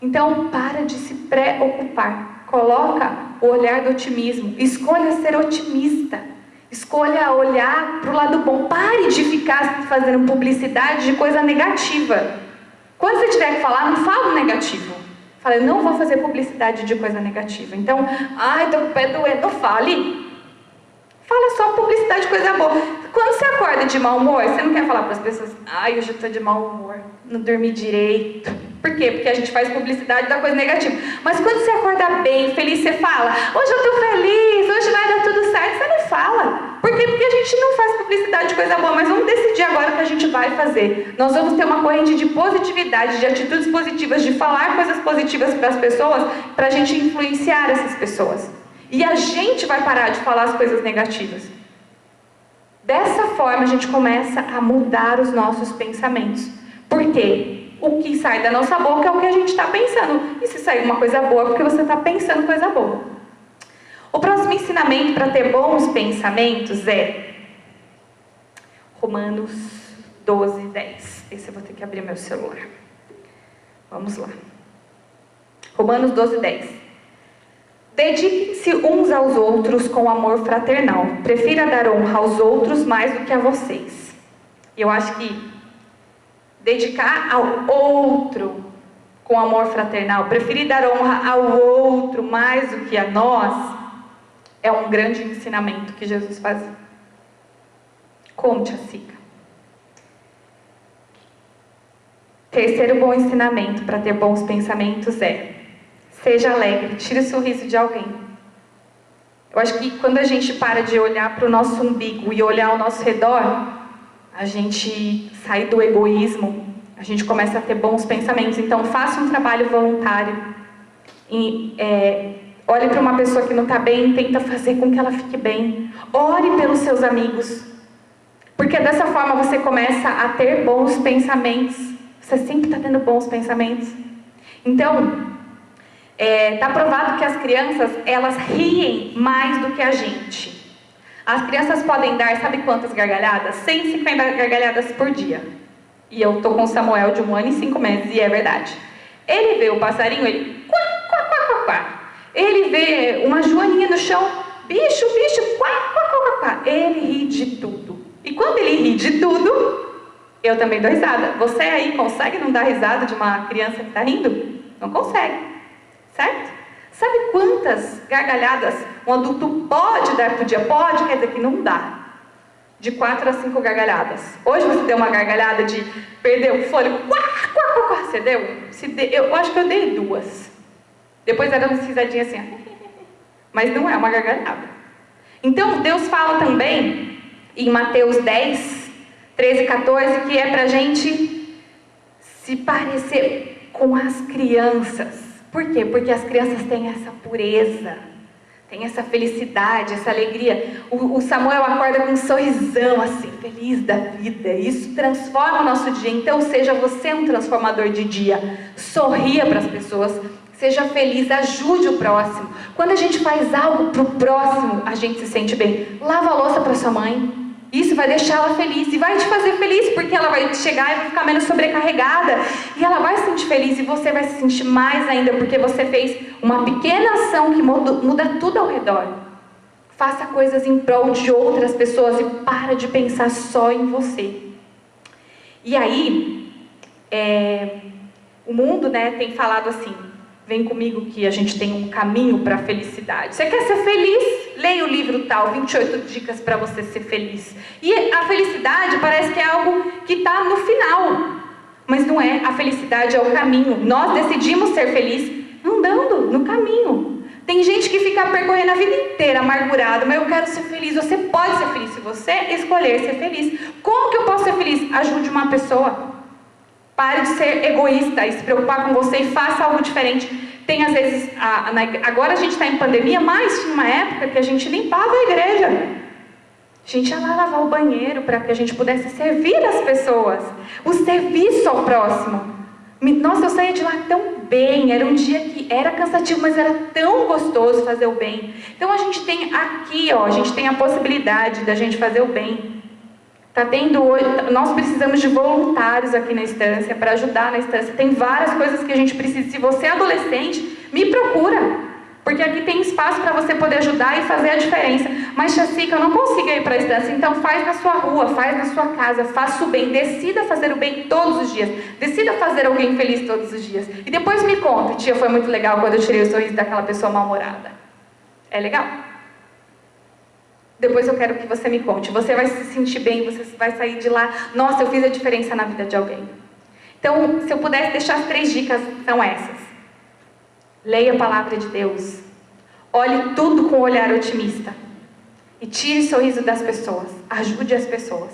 Então, para de se preocupar. Coloca o olhar do otimismo. Escolha ser otimista. Escolha olhar para o lado bom. Pare de ficar fazendo publicidade de coisa negativa. Quando você tiver que falar, não fala o negativo. Fala, eu não vou fazer publicidade de coisa negativa. Então, tô com o pé doendo. Não fale. Fala só publicidade de coisa boa. Quando você acorda de mau humor, você não quer falar para as pessoas, hoje eu estou de mau humor, não dormi direito. Por quê? Porque a gente faz publicidade da coisa negativa. Mas quando você acorda bem, feliz, você fala, hoje eu estou feliz, hoje vai dar tudo certo. Você não fala. Por quê? Porque a gente não faz publicidade de coisa boa, mas vamos decidir agora o que a gente vai fazer. Nós vamos ter uma corrente de positividade, de atitudes positivas, de falar coisas positivas para as pessoas, para a gente influenciar essas pessoas. E a gente vai parar de falar as coisas negativas. Dessa forma, a gente começa a mudar os nossos pensamentos. Por quê? O que sai da nossa boca é o que a gente está pensando. E se sair uma coisa boa, é porque você está pensando coisa boa. O próximo ensinamento para ter bons pensamentos é Romanos 12, 10. Esse eu vou ter que abrir meu celular. Vamos lá. Romanos 12, 10. Dediquem-se uns aos outros com amor fraternal. Prefira dar honra aos outros mais do que a vocês. Eu acho que dedicar ao outro com amor fraternal, preferir dar honra ao outro mais do que a nós, é um grande ensinamento que Jesus fazia. Conte a Sica. Terceiro bom ensinamento para ter bons pensamentos é: seja alegre, tire o sorriso de alguém. Eu acho que quando a gente para de olhar para o nosso umbigo e olhar ao nosso redor, a gente sai do egoísmo, a gente começa a ter bons pensamentos. Então, faça um trabalho voluntário. Olhe para uma pessoa que não está bem, tenta fazer com que ela fique bem. Ore pelos seus amigos. Porque dessa forma você começa a ter bons pensamentos. Você sempre está tendo bons pensamentos. Então, está provado que as crianças, elas riem mais do que a gente. As crianças podem dar, sabe quantas gargalhadas? 150 gargalhadas por dia. E eu estou com o Samuel de 1 ano e 5 meses, e é verdade. Ele vê o passarinho, ele... Quá, quá, quá, quá, quá. Ele vê uma joaninha no chão, bicho, bicho, quá, quá, quá, quá, quá. Ele ri de tudo. E quando ele ri de tudo, eu também dou risada. Você aí consegue não dar risada de uma criança que está rindo? Não consegue, certo? Sabe quantas gargalhadas um adulto pode dar por dia? Pode, quer dizer que não dá. De 4 a 5 gargalhadas. Hoje você deu uma gargalhada de perder o fôlego. Quá, quá, quá, quá. Você deu? Eu acho que eu dei 2. Depois era uma risadinha assim. Mas não é uma gargalhada. Então, Deus fala também, em Mateus 10, 13 e 14, que é pra gente se parecer com as crianças. Por quê? Porque as crianças têm essa pureza, têm essa felicidade, essa alegria. O Samuel acorda com um sorrisão assim, feliz da vida. Isso transforma o nosso dia. Então, seja você um transformador de dia. Sorria para as pessoas, seja feliz, ajude o próximo. Quando a gente faz algo para o próximo, a gente se sente bem. Lava a louça para sua mãe. Isso vai deixar ela feliz e vai te fazer feliz, porque ela vai chegar e vai ficar menos sobrecarregada. E ela vai se sentir feliz e você vai se sentir mais ainda, porque você fez uma pequena ação que muda tudo ao redor. Faça coisas em prol de outras pessoas e para de pensar só em você. E aí, o mundo, tem falado assim: vem comigo que a gente tem um caminho para a felicidade. Você quer ser feliz? Leia o livro tal, 28 dicas para você ser feliz. E a felicidade parece que é algo que está no final. Mas não é. A felicidade é o caminho. Nós decidimos ser felizes andando no caminho. Tem gente que fica percorrendo a vida inteira amargurado, mas eu quero ser feliz. Você pode ser feliz se você escolher ser feliz. Como que eu posso ser feliz? Ajude uma pessoa. Pare de ser egoísta e se preocupar com você e faça algo diferente. Tem às vezes, agora a gente está em pandemia, mas tinha uma época que a gente limpava a igreja. A gente ia lá lavar o banheiro para que a gente pudesse servir as pessoas. O serviço ao próximo. Nossa, eu saía de lá tão bem. Era um dia que era cansativo, mas era tão gostoso fazer o bem. Então a gente tem aqui, a gente tem a possibilidade da gente fazer o bem. Nós precisamos de voluntários aqui na estância para ajudar na estância. Tem várias coisas que a gente precisa. Se você é adolescente, me procura, porque aqui tem espaço para você poder ajudar e fazer a diferença. Mas, Chacica, eu não consigo ir para a estância. Então faz na sua rua, faz na sua casa, faça o bem. Decida fazer o bem todos os dias. Decida fazer alguém feliz todos os dias. E depois me conta: tia, foi muito legal quando eu tirei o sorriso daquela pessoa mal-humorada. É legal? Depois eu quero que você me conte. Você vai se sentir bem, você vai sair de lá. Nossa, eu fiz a diferença na vida de alguém. Então, se eu pudesse deixar as 3 dicas, são essas. Leia a palavra de Deus. Olhe tudo com um olhar otimista. E tire o sorriso das pessoas. Ajude as pessoas.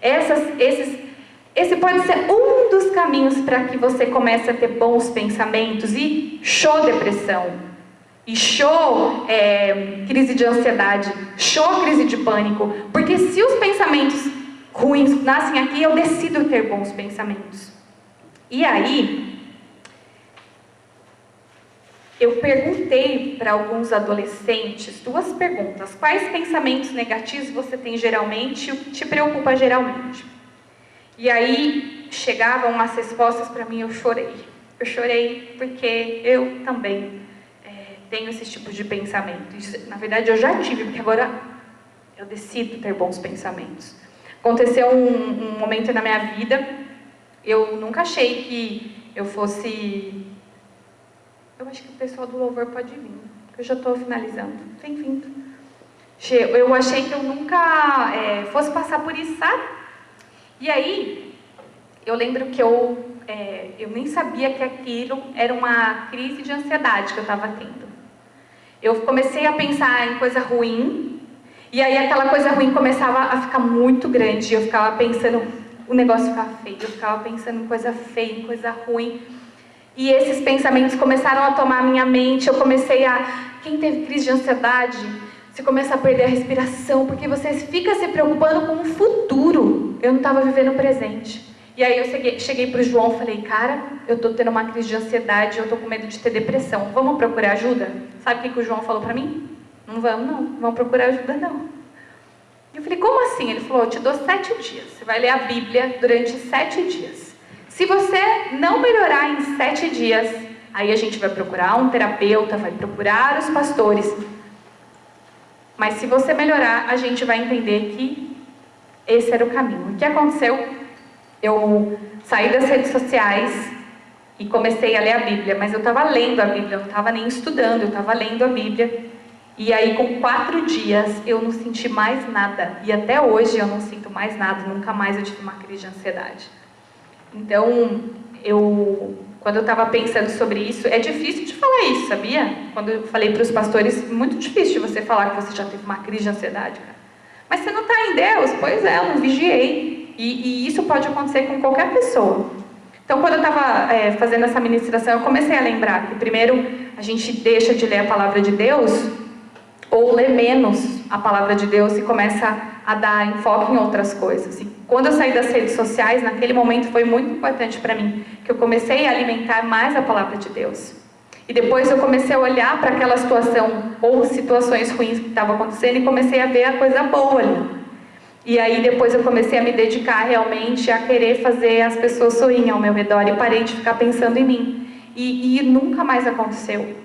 Esse pode ser um dos caminhos para que você comece a ter bons pensamentos e show depressão. E show crise de ansiedade, show crise de pânico. Porque se os pensamentos ruins nascem aqui, eu decido ter bons pensamentos. E aí, eu perguntei para alguns adolescentes 2 perguntas. Quais pensamentos negativos você tem geralmente e o que te preocupa geralmente? E aí chegavam umas respostas para mim, eu chorei. Eu chorei porque eu também tenho esse tipo de pensamento. Isso, na verdade, eu já tive, porque agora eu decido ter bons pensamentos. Aconteceu um momento na minha vida, eu nunca achei que eu fosse... Eu acho que o pessoal do louvor pode vir, eu já estou finalizando. Tem vindo. Eu achei que eu nunca fosse passar por isso, sabe? E aí, eu lembro que eu nem sabia que aquilo era uma crise de ansiedade que eu estava tendo. Eu comecei a pensar em coisa ruim, e aí aquela coisa ruim começava a ficar muito grande. Eu ficava pensando, o negócio ficava feio, eu ficava pensando em coisa feia, em coisa ruim. E esses pensamentos começaram a tomar a minha mente. Eu comecei quem teve crise de ansiedade, você começa a perder a respiração, porque você fica se preocupando com o futuro. Eu não estava vivendo o presente. E aí eu cheguei para o João e falei, cara, eu estou tendo uma crise de ansiedade, eu estou com medo de ter depressão. Vamos procurar ajuda? Sabe o que o João falou para mim? Não vamos procurar ajuda não. Eu falei, como assim? Ele falou, eu te dou 7 dias. Você vai ler a Bíblia durante 7 dias. Se você não melhorar em 7 dias, aí a gente vai procurar um terapeuta, vai procurar os pastores. Mas se você melhorar, a gente vai entender que esse era o caminho. O que aconteceu? Eu saí das redes sociais e comecei a ler a Bíblia, mas eu estava lendo a Bíblia, eu não estava nem estudando, eu estava lendo a Bíblia. E aí, com 4 dias, eu não senti mais nada. E até hoje eu não sinto mais nada, nunca mais eu tive uma crise de ansiedade. Então, quando eu estava pensando sobre isso, é difícil de falar isso, sabia? Quando eu falei para os pastores, muito difícil de você falar que você já teve uma crise de ansiedade, cara. Mas você não está em Deus? Pois é, eu não vigiei. E isso pode acontecer com qualquer pessoa. Então, quando eu estava fazendo essa ministração, eu comecei a lembrar que primeiro a gente deixa de ler a palavra de Deus, ou lê menos a palavra de Deus e começa a dar enfoque em outras coisas. E quando eu saí das redes sociais, naquele momento foi muito importante para mim, que eu comecei a alimentar mais a palavra de Deus. E depois eu comecei a olhar para aquela situação, ou situações ruins que estavam acontecendo, e comecei a ver a coisa boa ali. E aí depois eu comecei a me dedicar realmente a querer fazer as pessoas sorrirem ao meu redor, e parei de ficar pensando em mim. E nunca mais aconteceu.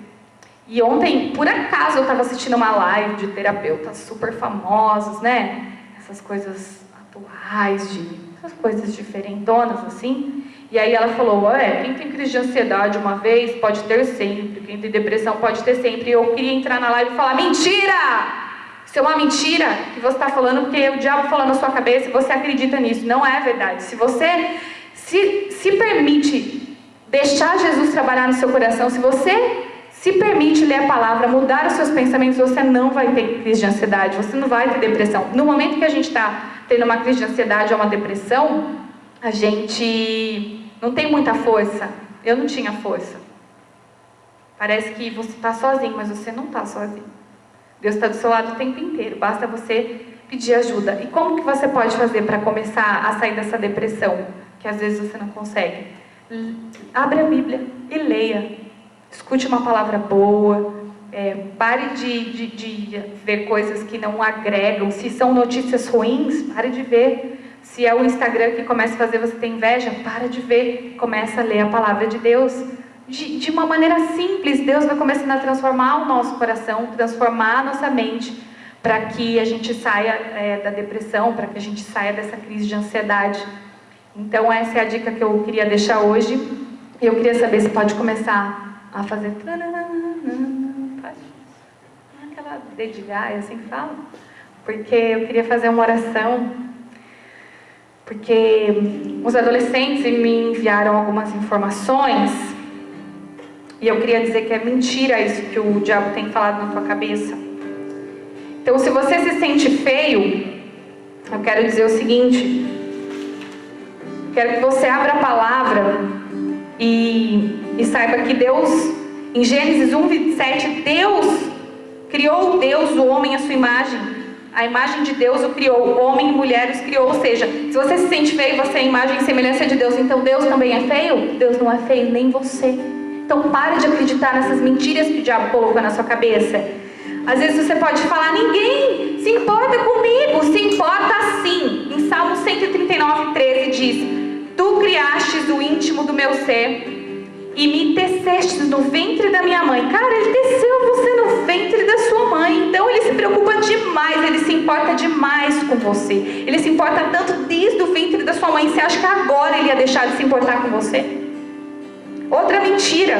E ontem, por acaso, eu estava assistindo uma live de terapeutas super famosos, né? Essas coisas atuais, essas coisas diferentonas, assim. E aí ela falou, quem tem crise de ansiedade uma vez, pode ter sempre. Quem tem depressão pode ter sempre. E eu queria entrar na live e falar, mentira! Isso é uma mentira que você está falando, porque o diabo falou na sua cabeça e você acredita nisso. Não é verdade. Se você se permite deixar Jesus trabalhar no seu coração, se você se permite ler a palavra, mudar os seus pensamentos, você não vai ter crise de ansiedade, você não vai ter depressão. No momento que a gente está tendo uma crise de ansiedade ou uma depressão, a gente não tem muita força. Eu não tinha força. Parece que você está sozinho, mas você não está sozinho. Deus está do seu lado o tempo inteiro, basta você pedir ajuda. E como que você pode fazer para começar a sair dessa depressão, que às vezes você não consegue? Abre a Bíblia e leia. Escute uma palavra boa, pare de ver coisas que não agregam. Se são notícias ruins, pare de ver. Se é o Instagram que começa a fazer você ter inveja, para de ver. Começa a ler a palavra de Deus. De uma maneira simples, Deus vai começando a transformar o nosso coração, transformar a nossa mente, para que a gente saia da depressão, para que a gente saia dessa crise de ansiedade. Então essa é a dica que eu queria deixar hoje. Eu queria saber se pode começar a fazer aquela dedilhar, assim que fala, porque eu queria fazer uma oração, porque os adolescentes me enviaram algumas informações e eu queria dizer que é mentira isso que o diabo tem falado na tua cabeça. Então, se você se sente feio, eu quero dizer o seguinte: quero que você abra a palavra e saiba que Deus, em Gênesis 1:27, Deus criou o homem à sua imagem. A imagem de Deus o criou, homem e mulher os criou. Ou seja, se você se sente feio, você é a imagem e semelhança de Deus, então Deus também é feio? Deus não é feio, nem você. Então pare de acreditar nessas mentiras que o diabo colocou na sua cabeça. Às vezes você pode falar, ninguém se importa comigo. Se importa sim. Em Salmo 139:13 diz: Tu criastes o íntimo do meu ser e me tecestes no ventre da minha mãe. Cara, ele teceu você no ventre da sua mãe. Então ele se preocupa demais, ele se importa demais com você. Ele se importa tanto desde o ventre da sua mãe. Você acha que agora ele ia deixar de se importar com você? Outra mentira.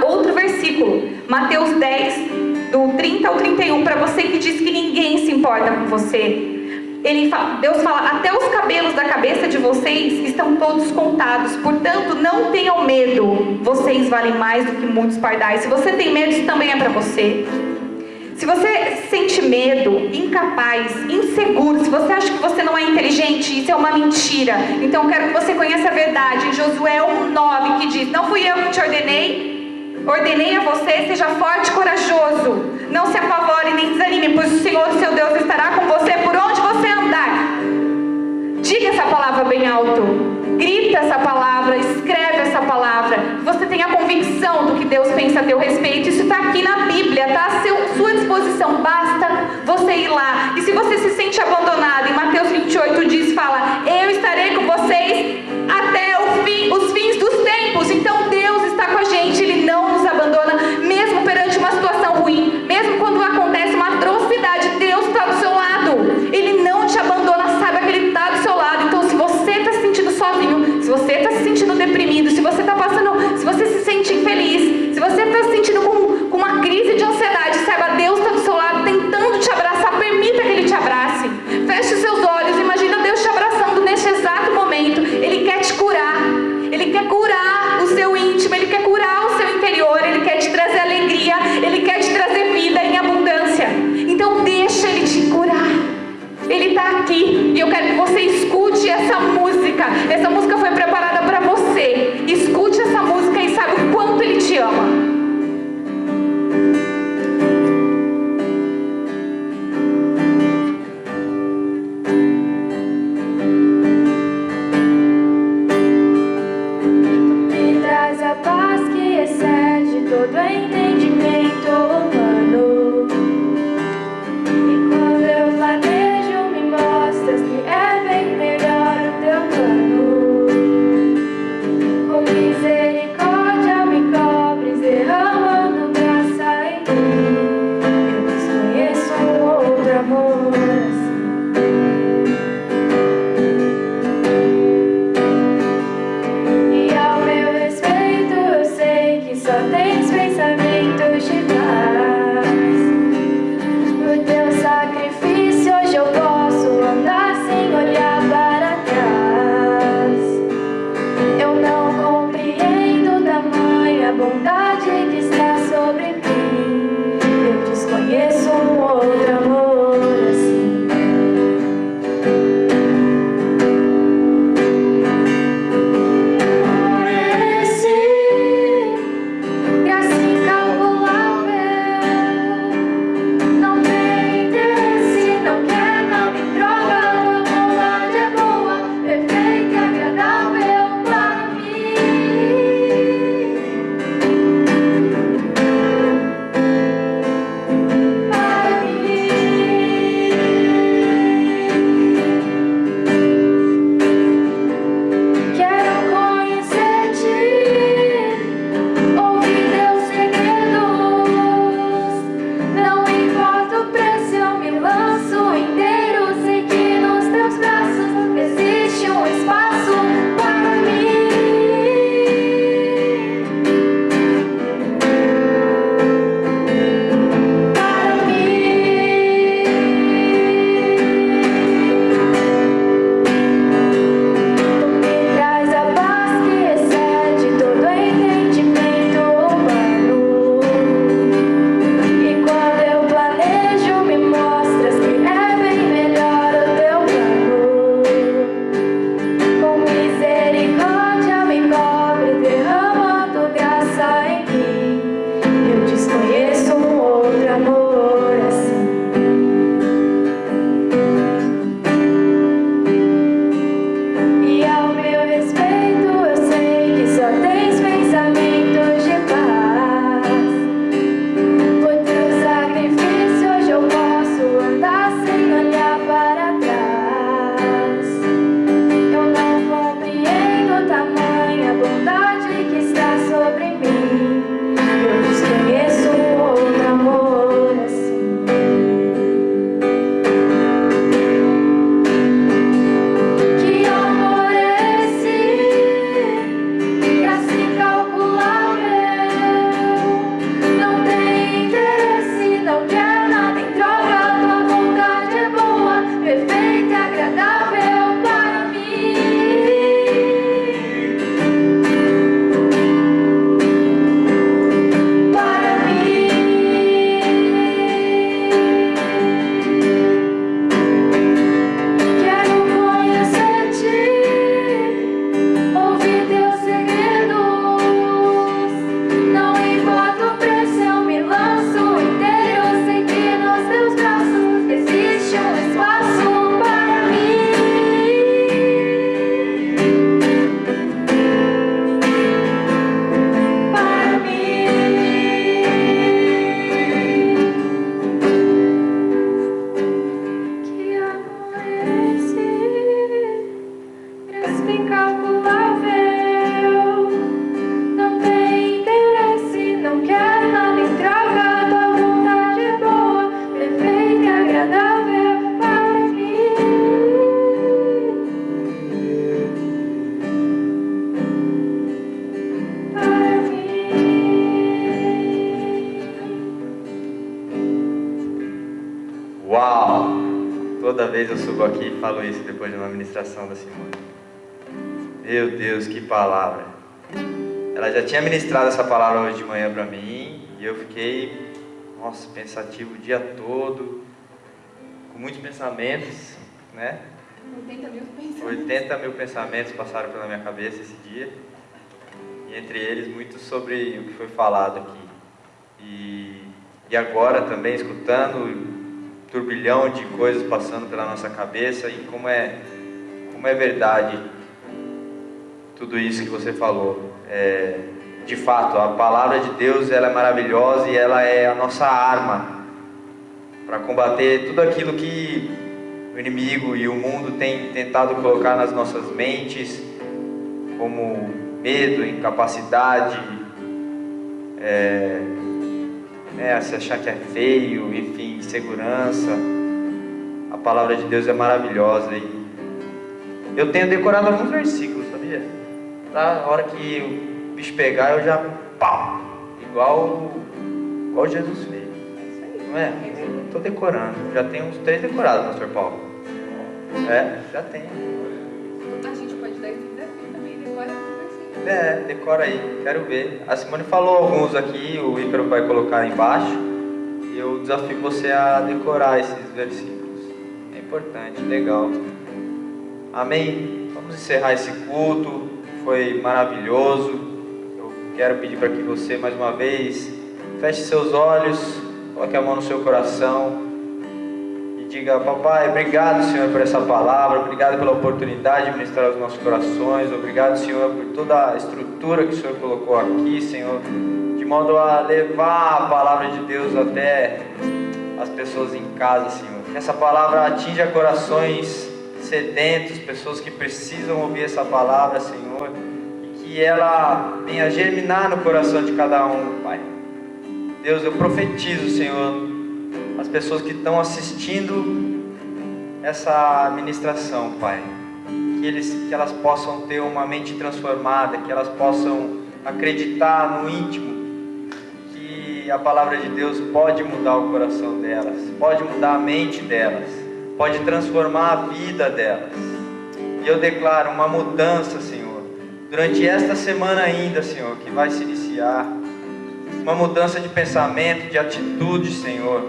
Outro versículo. Mateus 10, do 30 ao 31, para você que diz que ninguém se importa com você. Deus fala, até os cabelos da cabeça de vocês estão todos contados. Portanto, não tenham medo. Vocês valem mais do que muitos pardais. Se você tem medo, isso também é para você. Se você sente medo, incapaz, inseguro, se você acha que você não é inteligente, isso é uma mentira. Então eu quero que você conheça a verdade. Em Josué 1:9 que diz: Não fui eu que te ordenei? Ordenei a você, seja forte e corajoso. Não se apavore nem desanime, pois o Senhor, seu Deus, estará com você por onde você andar. Diga essa palavra bem alto. Grita essa palavra, escreve essa palavra. Você tem a convicção do que Deus pensa a teu respeito. Isso está aqui na Bíblia, está à sua disposição. Basta você ir lá. E se você se sente abandonado, em Mateus 28 fala: Eu estarei com vocês até os fins dos tempos. Então Deus está com a gente, Ele não nos abandona, mesmo perante uma situação ruim, mesmo quando acontece uma atrocidade, Deus está do seu lado. Ele não te abandona, saiba que Ele está do seu lado. Então se você está se sentindo sozinho, se você está se sentindo deprimido, se você está passando, se você se sente infeliz, se você está se sentindo com uma crise de ansiedade, saiba, Deus está do seu lado, tentando te abraçar. Permita que Ele te abrace. Feche os seus olhos, imagina Deus te abraçando neste exato momento. Ele quer Uau! Toda vez eu subo aqui e falo isso depois de uma ministração da Simone. Meu Deus, que palavra! Ela já tinha ministrado essa palavra hoje de manhã para mim e eu fiquei, nossa, pensativo o dia todo, com muitos pensamentos, né? 80 mil pensamentos passaram pela minha cabeça esse dia, e entre eles muitos sobre o que foi falado aqui. E agora também escutando um turbilhão de coisas passando pela nossa cabeça, e como é verdade tudo isso que você falou. De fato, a palavra de Deus, ela é maravilhosa e ela é a nossa arma para combater tudo aquilo que o inimigo e o mundo tem tentado colocar nas nossas mentes, como medo, incapacidade, se achar que é feio, enfim, insegurança. A palavra de Deus é maravilhosa e eu tenho decorado alguns versículos, sabia? Na hora que o bicho pegar, eu já pau, igual Jesus fez. Não é? Estou decorando, já tenho uns 3 decorados, pastor Paulo. Já tenho. A gente pode dar esse desafio também, decora um versículo. Decora aí, quero ver. A Simone falou alguns aqui, o Ícaro vai colocar aí embaixo. E eu desafio você a decorar esses versículos. É importante, legal. Amém? Vamos encerrar esse culto, foi maravilhoso. Eu quero pedir para que você, mais uma vez, feche seus olhos, coloque a mão no seu coração e diga: papai, obrigado, Senhor, por essa palavra, obrigado pela oportunidade de ministrar os nossos corações, obrigado, Senhor, por toda a estrutura que o Senhor colocou aqui, Senhor, de modo a levar a palavra de Deus até as pessoas em casa, Senhor. Que essa palavra atinja corações sedentos, pessoas que precisam ouvir essa palavra, Senhor, e que ela venha germinar no coração de cada um, Pai. Deus, eu profetizo, Senhor, as pessoas que estão assistindo essa ministração, Pai, que elas possam ter uma mente transformada, que elas possam acreditar no íntimo que a palavra de Deus pode mudar o coração delas, pode mudar a mente delas, pode transformar a vida delas. E eu declaro uma mudança, Senhor, durante esta semana ainda, Senhor, que vai se iniciar, uma mudança de pensamento, de atitude, Senhor,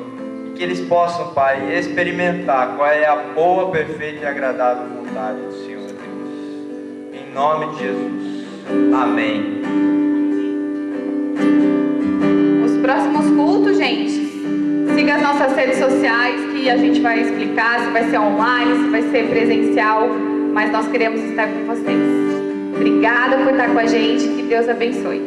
e que eles possam, Pai, experimentar qual é a boa, perfeita e agradável vontade do Senhor Deus. Em nome de Jesus. Amém. Os próximos cultos, gente, siga as nossas redes sociais que a gente vai explicar se vai ser online, se vai ser presencial, mas nós queremos estar com vocês. Obrigada por estar com a gente, que Deus abençoe.